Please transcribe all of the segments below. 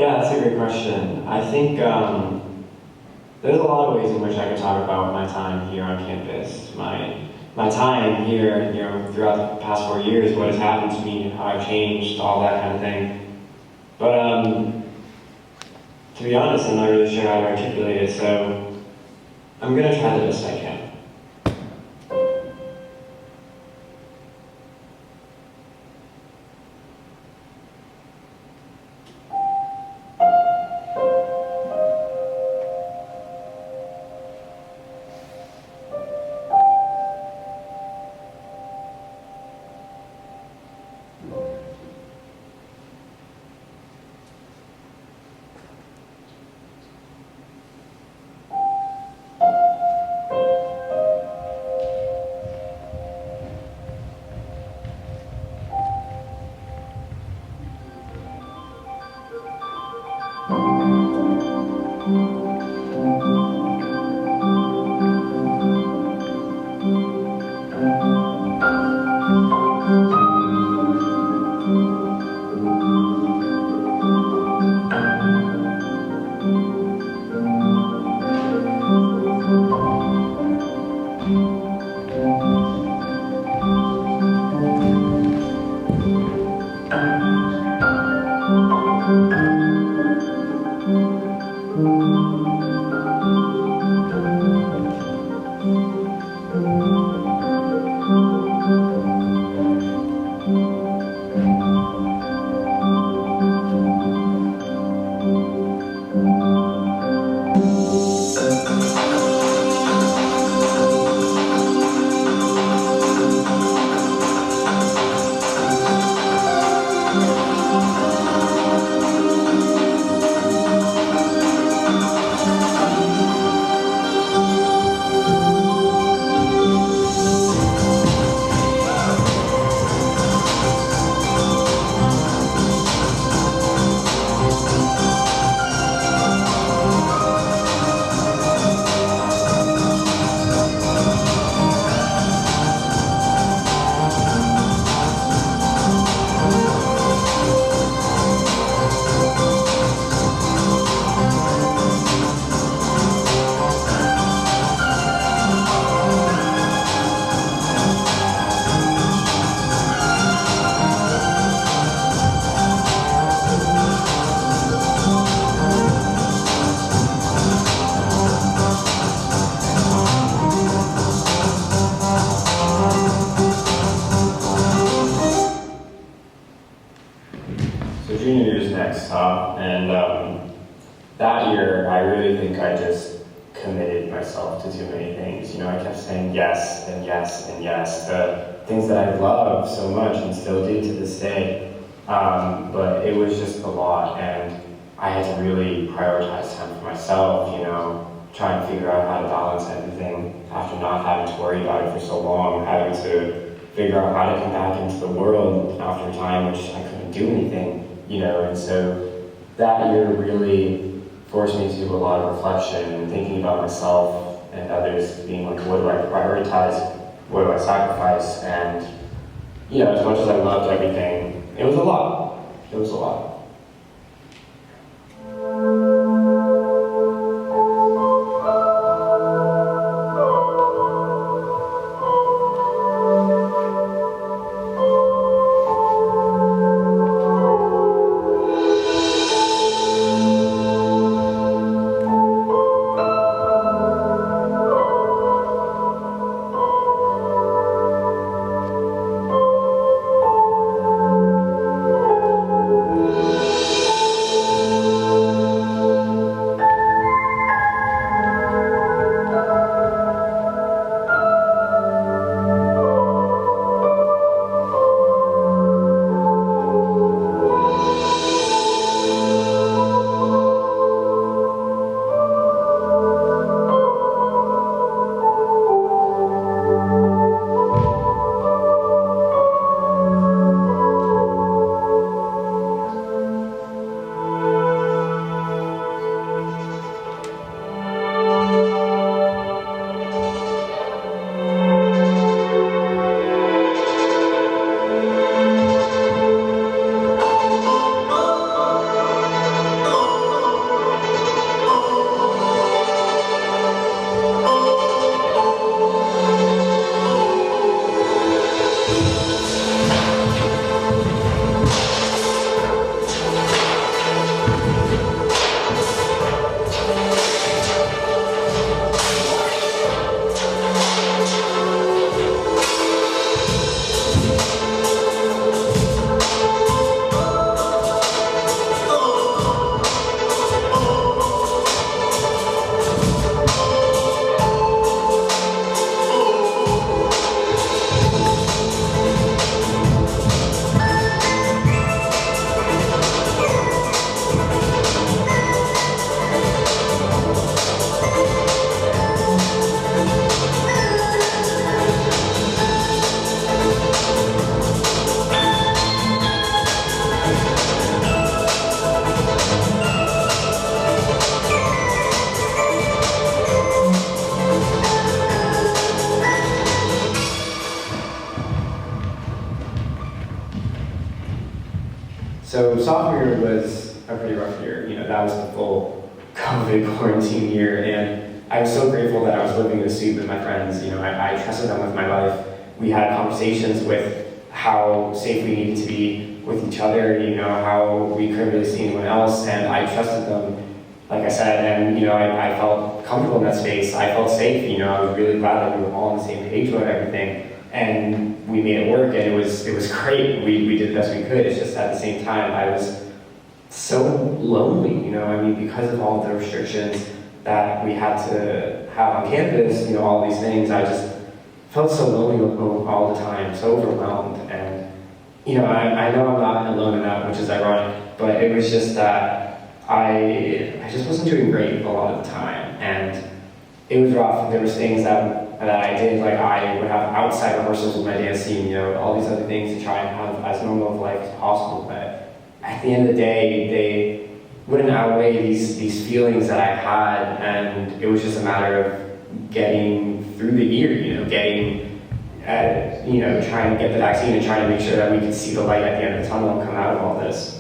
Yeah, that's a great question. I think there's a lot of ways in which I could talk about my time here on campus. My time here, throughout the past 4 years, what has happened to me, how I've changed, all that kind of thing. But to be honest, I'm not really sure how to articulate it, so I'm gonna try the best I can. So junior year is next, huh? And that year, I really think I just committed myself to too many things. I kept saying yes and yes and yes to things that I love so much and still do to this day. But it was just a lot, and I had to really prioritize time for myself, try and figure out how to balance everything after not having to worry about it for so long, having to figure out how to come back into the world after a time which I couldn't do anything, and so that year really forced me to do a lot of reflection and thinking about myself and others, being like, what do I prioritize, what do I sacrifice, and as much as I loved everything, it was a lot. It was a lot. So sophomore year was a pretty rough year. You know, that was the full COVID quarantine year, and I was so grateful that I was living in a suite with my friends. You know, I trusted them with my life. We had conversations with how safe we needed to be with each other, you know, how we couldn't really see anyone else, and I trusted them, like I said, and, you know, I felt comfortable in that space. I felt safe, you know, I was really glad that we were all on the same page about everything, and we made it work, and it was great. We did the best we could. It's just at the same time, I was so lonely, you know, I mean, because of all the restrictions that we had to have on campus, you know, all these things, I just felt so lonely all the time, so overwhelmed, and, you know, I know I'm not alone in that, which is ironic, but it was just that I just wasn't doing great a lot of the time, and it was rough. There was things that I did, like I would have outside rehearsals with my dance team, you know, all these other things to try and have as normal of life as possible, but at the end of the day, they wouldn't outweigh these feelings that I had, and it was just a matter of getting through the year, you know, trying to get the vaccine and trying to make sure that we could see the light at the end of the tunnel and come out of all this.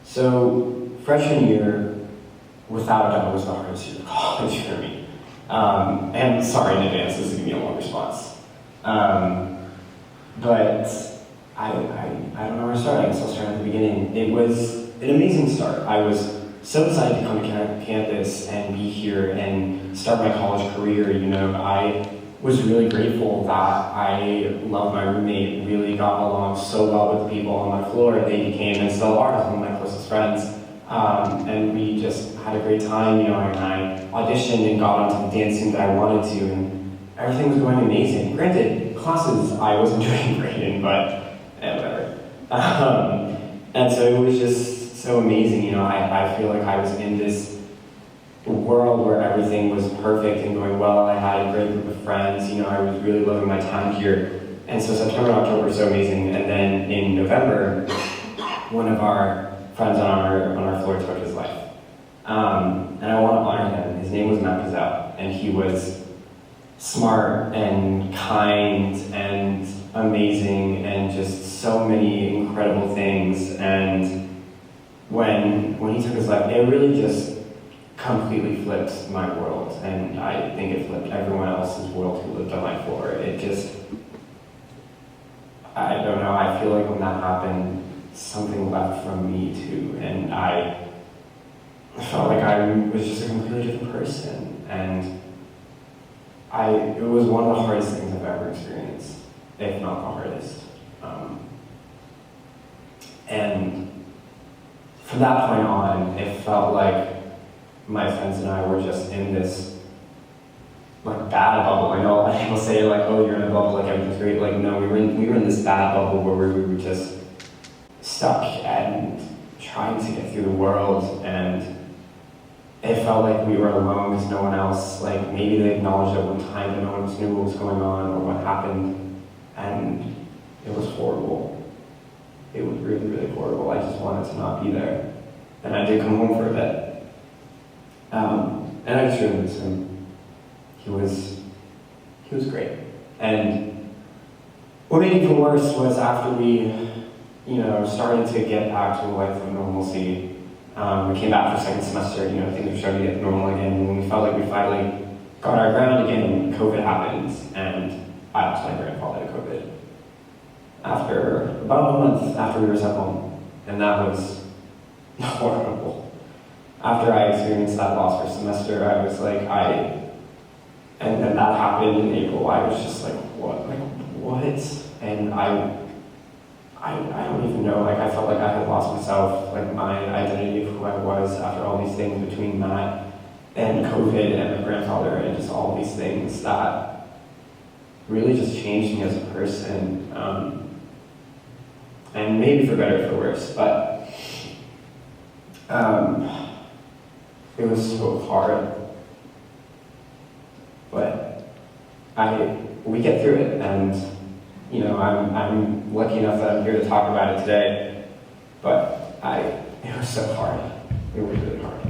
So freshman year, without a doubt, was the hardest year of college for me. And sorry in advance, this is going to be a long response. But I don't know where to start. I guess I'll start at the beginning. It was an amazing start. I was so excited to come to campus and be here and start my college career. You know, I was really grateful that I loved my roommate, really got along so well with the people on my floor. They became and still are some of my closest friends. And we just had a great time, you know, and I auditioned and got onto the dance team that I wanted to, and everything was going amazing. Granted, classes I wasn't doing great in, but whatever. And so it was just so amazing, you know, I feel like I was in this world where everything was perfect and going well. I had a great group of friends, you know, I was really loving my time here. And so September and October were so amazing. And then in November, one of our friends on our floor took his life. And I want to honor him. His name was Matt Pizzell, and he was smart and kind and amazing and just so many incredible things. And when he took his life, it really just completely flipped my world, and I think it flipped everyone else's world who lived on my floor. It just, I don't know, I feel like when that happened, something left from me too, and I felt like I was just a completely different person, and it was one of the hardest things I've ever experienced, if not the hardest. And from that point on, it felt like my friends and I were just in this like bad bubble. I know a lot of people say like, oh, you're in a bubble, like everything's great. Like, no, we were in this bad bubble where we were just stuck and trying to get through the world, and it felt like we were alone because no one else, like maybe they acknowledged at one time, but no one else knew what was going on or what happened, and it was horrible. It was really, really horrible. I just wanted to not be there. And I did come home for a bit. And I just really miss him. He was great. And what made it even worse was after we, started to get back to a life of normalcy, we came back for second semester, things were starting to get normal again, and we felt like we finally got our ground again. COVID happened, and I lost my grandfather to COVID. After about a month after we were sent home, and that was horrible. After I experienced that loss for a semester, I was like, and then that happened in April, I was just like, what? And I don't even know, I felt like I had lost myself, like my identity of who I was after all these things between that and COVID and my grandfather and just all these things that really just changed me as a person. And maybe for better or for worse, but it was so hard. But we get through it, and I'm lucky enough that I'm here to talk about it today. But it was so hard. It was really hard.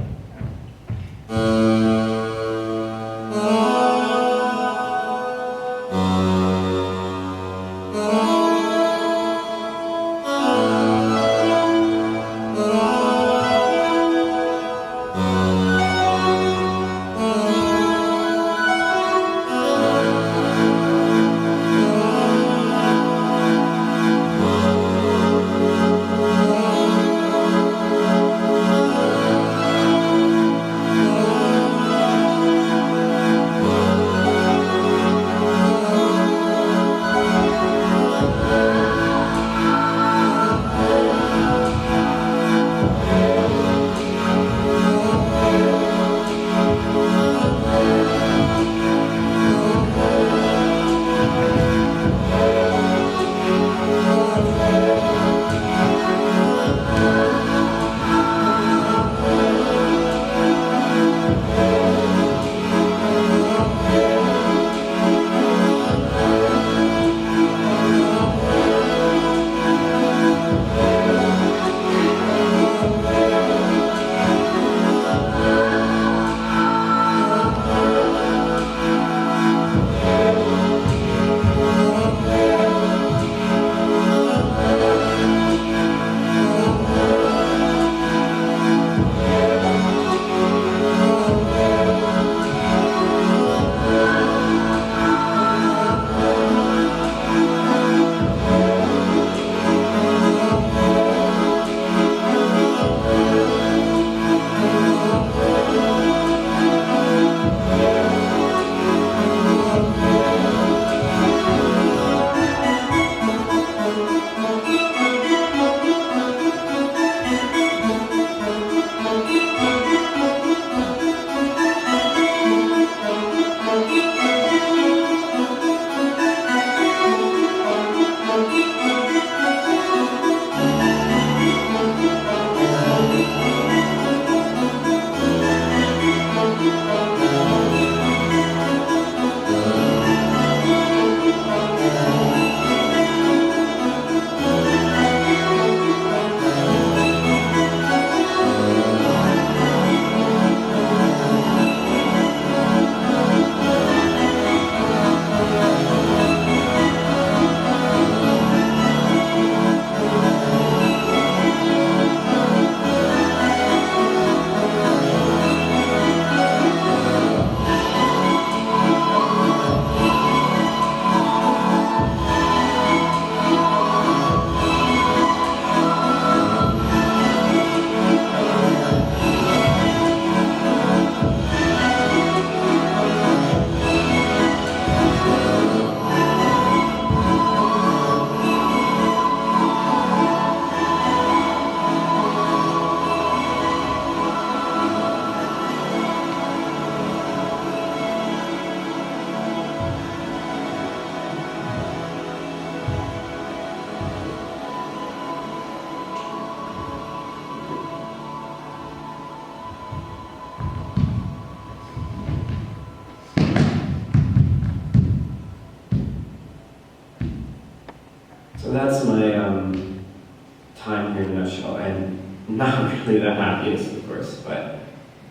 time here in a nutshell, and not really the happiest, of course, but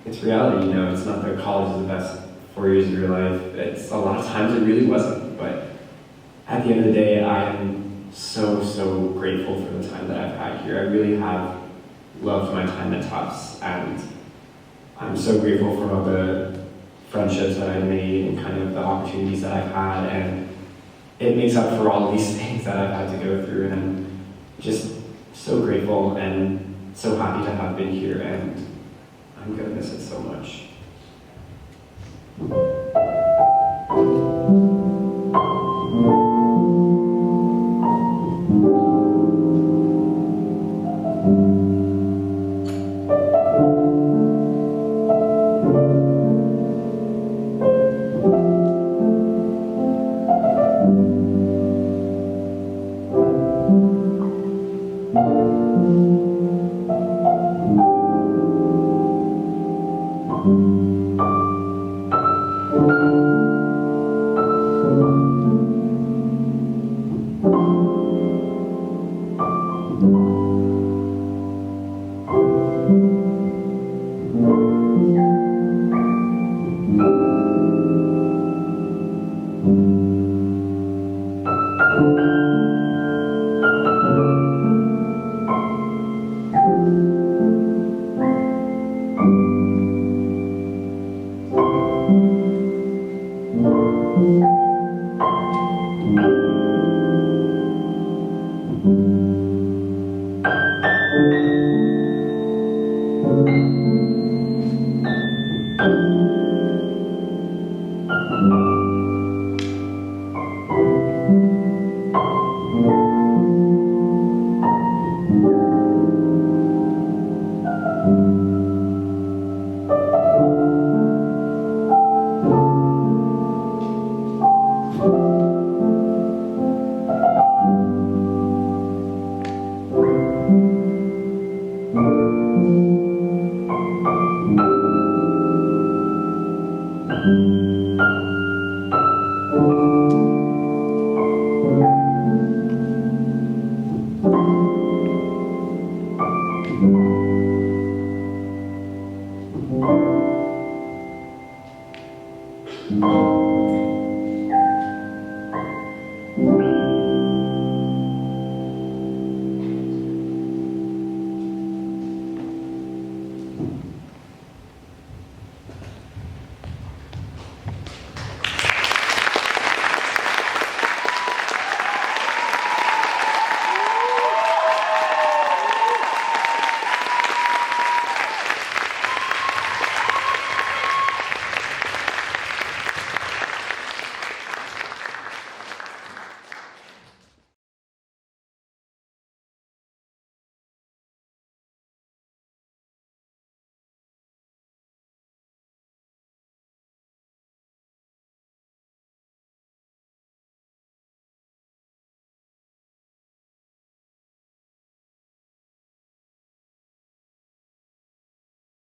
it's reality, you know. It's not that college is the best 4 years of your life. It's a lot of times it really wasn't, but at the end of the day, I am so, so grateful for the time that I've had here. I really have loved my time at Tufts, and I'm so grateful for all the friendships that I've made and kind of the opportunities that I've had, and it makes up for all of these things that I've had to go through, and I'm just so grateful and so happy to have been here, and I'm gonna miss it so much.